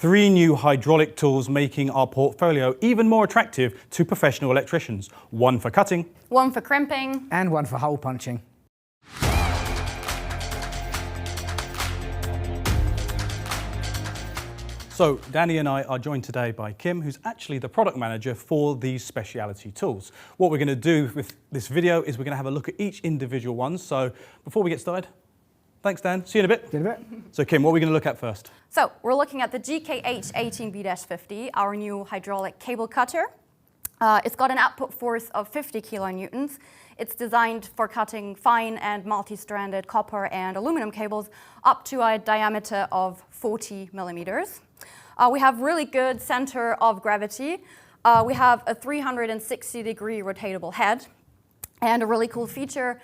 3 new hydraulic tools making our portfolio even more attractive to professional electricians. One for cutting, one for crimping, and one for hole punching. So Danny and I are joined today by Kim, who's actually the product manager for these speciality tools. What we're going to do with this video is we're going to have a look at each individual one. So before we get started, thanks Dan, see you in a bit. See you in a bit. So Kim, what are we going to look at first? So we're looking at the GKH 18V-50, our new hydraulic cable cutter. It's got an output force of 50 kilonewtons. It's designed for cutting fine and multi-stranded copper and aluminum cables up to a diameter of 40 millimeters. We have really good center of gravity. We have a 360-degree rotatable head. And a really cool feature,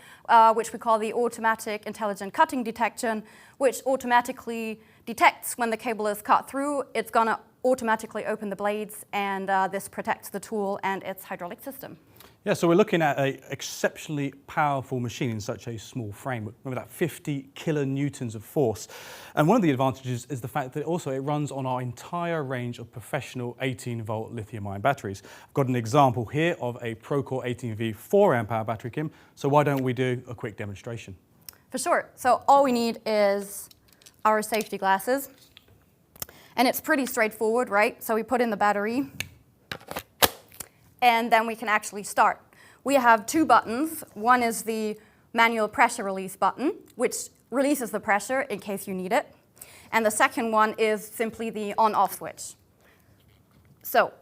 which we call the automatic intelligent cutting detection, which automatically detects when the cable is cut through. It's going to automatically open the blades, and this protects the tool and its hydraulic system. Yeah, so we're looking at an exceptionally powerful machine in such a small frame. Remember that 50 kilonewtons of force. And one of the advantages is the fact that also it runs on our entire range of professional 18-volt lithium-ion batteries. I've got an example here of a Procore 18V 4-amp hour battery, Kim. So why don't we do a quick demonstration? For sure. So all we need is our safety glasses. And it's pretty straightforward, right? So we put in the battery, and then we can actually start. We have 2 buttons. One is the manual pressure release button, which releases the pressure in case you need it. And the second one is simply the on-off switch. So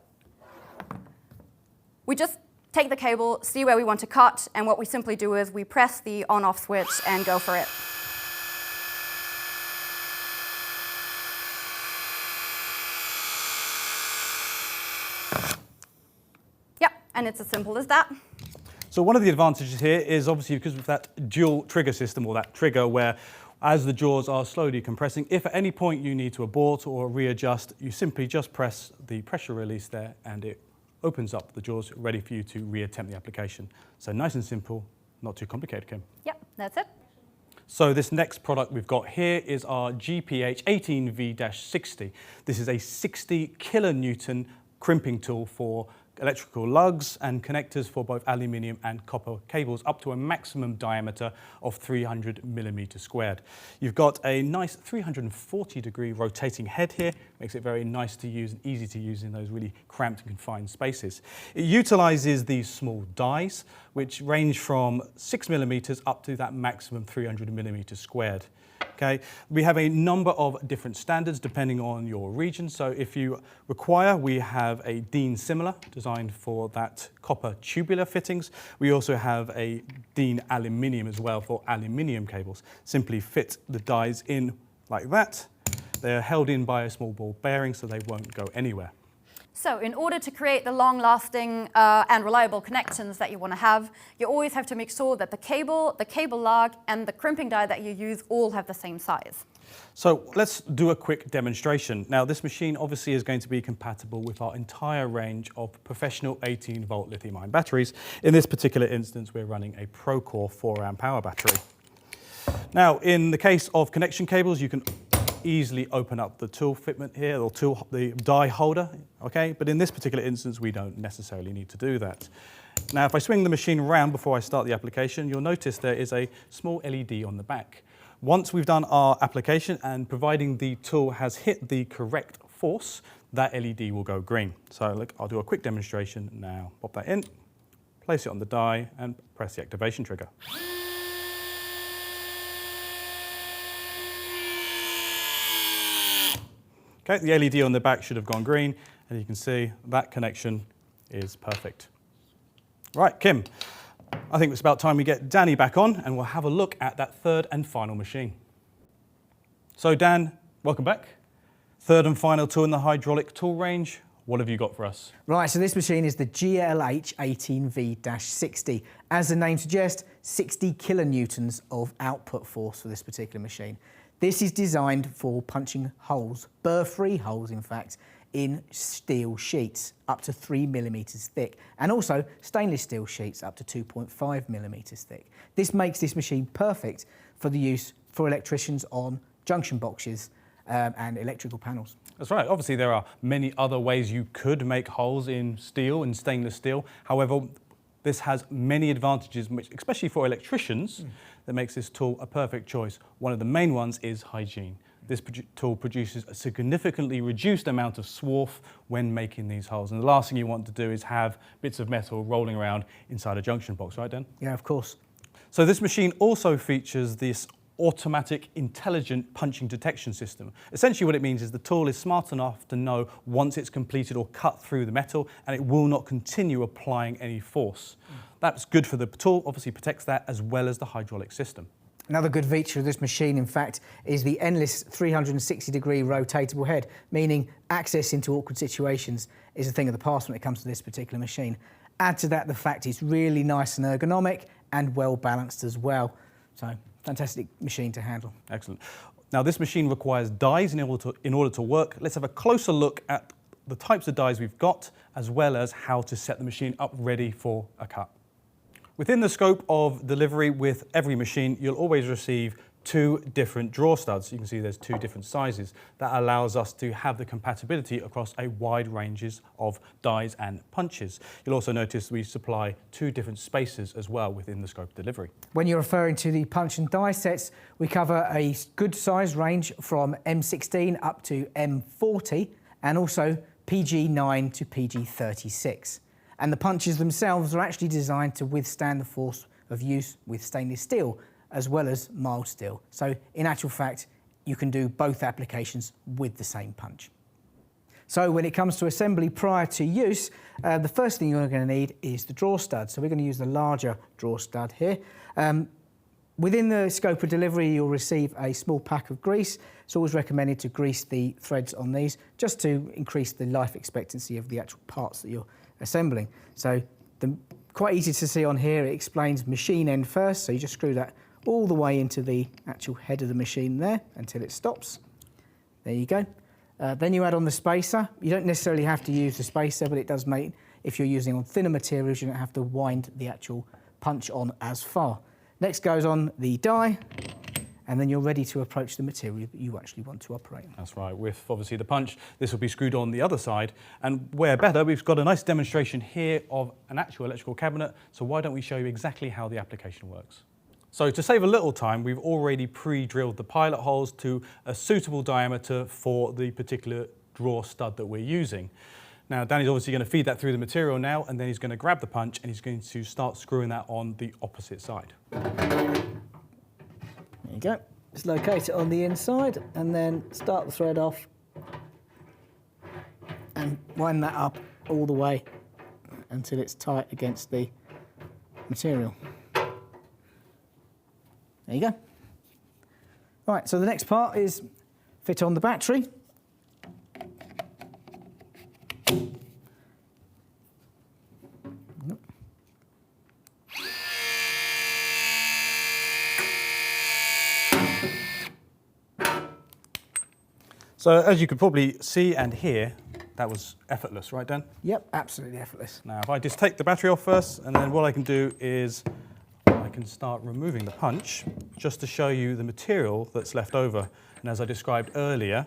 we just take the cable, see where we want to cut, and what we simply do is we press the on-off switch and go for it. And it's as simple as that. So one of the advantages here is obviously because of that dual trigger system, or that trigger where as the jaws are slowly compressing, if at any point you need to abort or readjust, you simply just press the pressure release there and it opens up the jaws ready for you to reattempt the application. So nice and simple, not too complicated, Kim. Yep, that's it. So this next product we've got here is our GPH 18V-60. This is a 60 kilonewton crimping tool for electrical lugs and connectors for both aluminium and copper cables up to a maximum diameter of 300 millimeters squared. You've got a nice 340-degree rotating head here, makes it very nice to use and easy to use in those really cramped and confined spaces. It utilizes these small dies, which range from 6 millimeters up to that maximum 300 millimeters squared. Okay, we have a number of different standards depending on your region. So if you require, we have a DIN similar designed for that copper tubular fittings. We also have a DIN aluminium as well for aluminium cables. Simply fit the dies in like that. They're held in by a small ball bearing so they won't go anywhere. So in order to create the long-lasting and reliable connections that you want to have, you always have to make sure that the cable lug, and the crimping die that you use all have the same size. So let's do a quick demonstration. Now this machine obviously is going to be compatible with our entire range of professional 18-volt lithium-ion batteries. In this particular instance, we're running a Procore 4-amp hour battery. Now in the case of connection cables, you can easily open up the tool fitment here, or the die holder, okay? But in this particular instance, we don't necessarily need to do that. Now, if I swing the machine around before I start the application, you'll notice there is a small LED on the back. Once we've done our application and providing the tool has hit the correct force, that LED will go green. So look, I'll do a quick demonstration now. Pop that in, place it on the die, and press the activation trigger. Okay, the LED on the back should have gone green, and you can see that connection is perfect. Right, Kim, I think it's about time we get Danny back on, and we'll have a look at that third and final machine. So Dan, welcome back. Third and final tool in the hydraulic tool range. What have you got for us? Right, so this machine is the GLH 18V-60. As the name suggests, 60 kilonewtons of output force for this particular machine. This is designed for punching holes, burr-free holes in fact, in steel sheets up to 3 millimeters thick, and also stainless steel sheets up to 2.5 millimeters thick. This makes this machine perfect for the use for electricians on junction boxes and electrical panels. That's right. Obviously, there are many other ways you could make holes in steel, in stainless steel. However, this has many advantages, especially for electricians, that makes this tool a perfect choice. One of the main ones is hygiene. This tool produces a significantly reduced amount of swarf when making these holes. And the last thing you want to do is have bits of metal rolling around inside a junction box, right, Dan? Yeah, of course. So this machine also features this automatic intelligent punching detection system. Essentially what it means is the tool is smart enough to know once it's completed or cut through the metal, and it will not continue applying any force. That's good for the tool, obviously protects that as well as the hydraulic system. Another good feature of this machine, in fact, is the endless 360-degree rotatable head, meaning access into awkward situations is a thing of the past when it comes to this particular machine. Add to that the fact it's really nice and ergonomic and well balanced as well. So, fantastic machine to handle. Excellent. Now this machine requires dies in order to work. Let's have a closer look at the types of dies we've got, as well as how to set the machine up ready for a cut. Within the scope of delivery with every machine, you'll always receive 2 different draw studs. You can see there's 2 different sizes. That allows us to have the compatibility across a wide ranges of dies and punches. You'll also notice we supply 2 different spacers as well within the scope of delivery. When you're referring to the punch and die sets, we cover a good size range from M16 up to M40 and also PG9 to PG36. And the punches themselves are actually designed to withstand the force of use with stainless steel as well as mild steel. So in actual fact, you can do both applications with the same punch. So when it comes to assembly prior to use, the first thing you're going to need is the draw stud. So we're going to use the larger draw stud here. Within the scope of delivery, you'll receive a small pack of grease. It's always recommended to grease the threads on these just to increase the life expectancy of the actual parts that you're assembling. So quite easy to see on here, it explains machine end first. So you just screw that all the way into the actual head of the machine there until it stops. There you go. Then you add on the spacer. You don't necessarily have to use the spacer, but it does make, if you're using on thinner materials, you don't have to wind the actual punch on as far. Next goes on the die, and then you're ready to approach the material that you actually want to operate. That's right, with obviously the punch, this will be screwed on the other side, and where better, we've got a nice demonstration here of an actual electrical cabinet, so why don't we show you exactly how the application works. So to save a little time, we've already pre-drilled the pilot holes to a suitable diameter for the particular draw stud that we're using. Now, Danny's obviously going to feed that through the material now, and then he's going to grab the punch and he's going to start screwing that on the opposite side. There you go. Just locate it on the inside and then start the thread off and wind that up all the way until it's tight against the material. There you go. Right, so the next part is fit on the battery. So as you could probably see and hear, that was effortless, right, Dan? Yep, absolutely effortless. Now, if I just take the battery off first, and then what I can do is I can start removing the punch just to show you the material that's left over. And as I described earlier,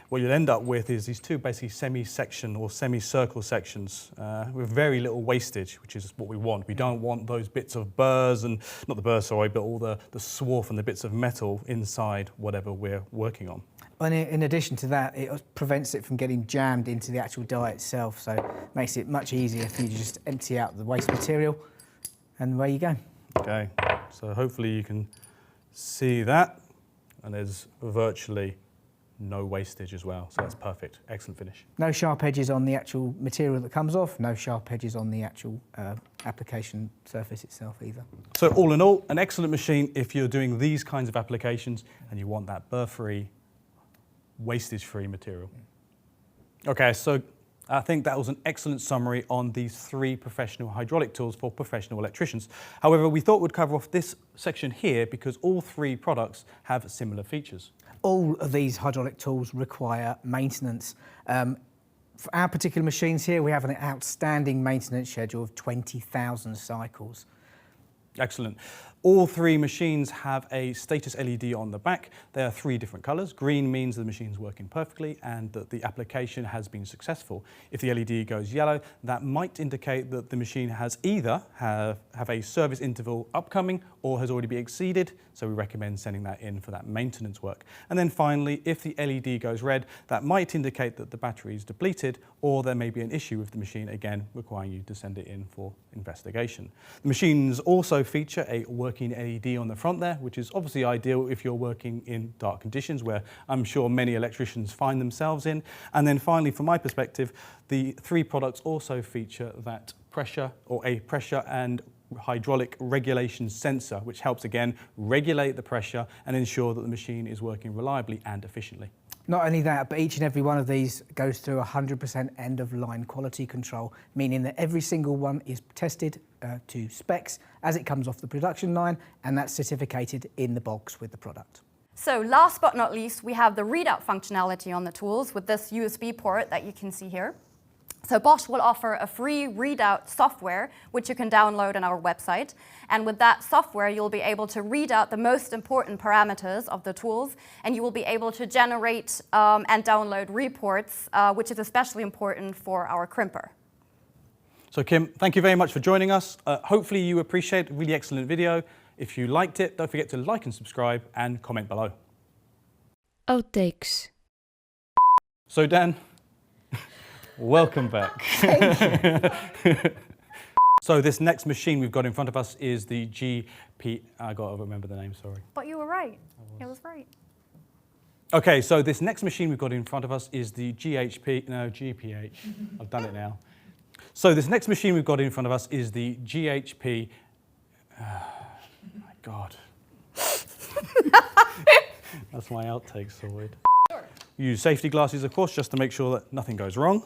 what you'll end up with is these 2 basically semi-section or semi-circle sections with very little wastage, which is what we want. We don't want those bits of burrs, and not the burrs, sorry, but all the swarf and the bits of metal inside whatever we're working on. And in addition to that, it prevents it from getting jammed into the actual die itself, so it makes it much easier for you to just empty out the waste material, and away you go. Okay, so hopefully you can see that, and there's virtually no wastage as well, so that's perfect. Excellent finish. No sharp edges on the actual material that comes off, no sharp edges on the actual application surface itself either. So all in all, an excellent machine if you're doing these kinds of applications and you want that burr-free, wastage-free material. Okay, so I think that was an excellent summary on these 3 professional hydraulic tools for professional electricians. However, we thought we'd cover off this section here because all 3 products have similar features. All of these hydraulic tools require maintenance. For our particular machines here, we have an outstanding maintenance schedule of 20,000 cycles. Excellent. All three machines have a status LED on the back. There are three different colors. Green means the machine's working perfectly and that the application has been successful. If the LED goes yellow, that might indicate that the machine has either have a service interval upcoming or has already been exceeded, so we recommend sending that in for that maintenance work. And then finally, if the LED goes red, that might indicate that the battery is depleted or there may be an issue with the machine, again requiring you to send it in for investigation. The machines also feature a working LED on the front there, which is obviously ideal if you're working in dark conditions, where I'm sure many electricians find themselves in. And then finally, from my perspective, the three products also feature that pressure or a pressure and hydraulic regulation sensor, which helps again regulate the pressure and ensure that the machine is working reliably and efficiently. Not only that, but each and every one of these goes through 100% end-of-line quality control, meaning that every single one is tested to specs as it comes off the production line, and that's certificated in the box with the product. So last but not least, we have the readout functionality on the tools with this USB port that you can see here. So Bosch will offer a free readout software, which you can download on our website. And with that software, you'll be able to read out the most important parameters of the tools, and you will be able to generate and download reports, which is especially important for our crimper. So Kim, thank you very much for joining us. Hopefully you appreciate a really excellent video. If you liked it, don't forget to like and subscribe and comment below. Outtakes. So Dan, welcome back. So this next machine we've got in front of us is the I got to remember the name, sorry. But you were right. It was right. Okay, so this next machine we've got in front of us is the GPH. I've done it now. So this next machine we've got in front of us is the GHP. My God. That's my outtakes sorted. Sure. Use safety glasses, of course, just to make sure that nothing goes wrong.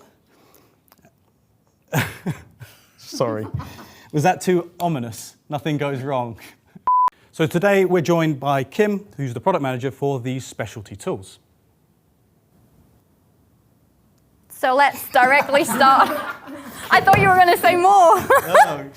Sorry. Was that too ominous? Nothing goes wrong. So today we're joined by Kim, who's the product manager for these specialty tools. So let's directly start. I thought you were going to say more. No.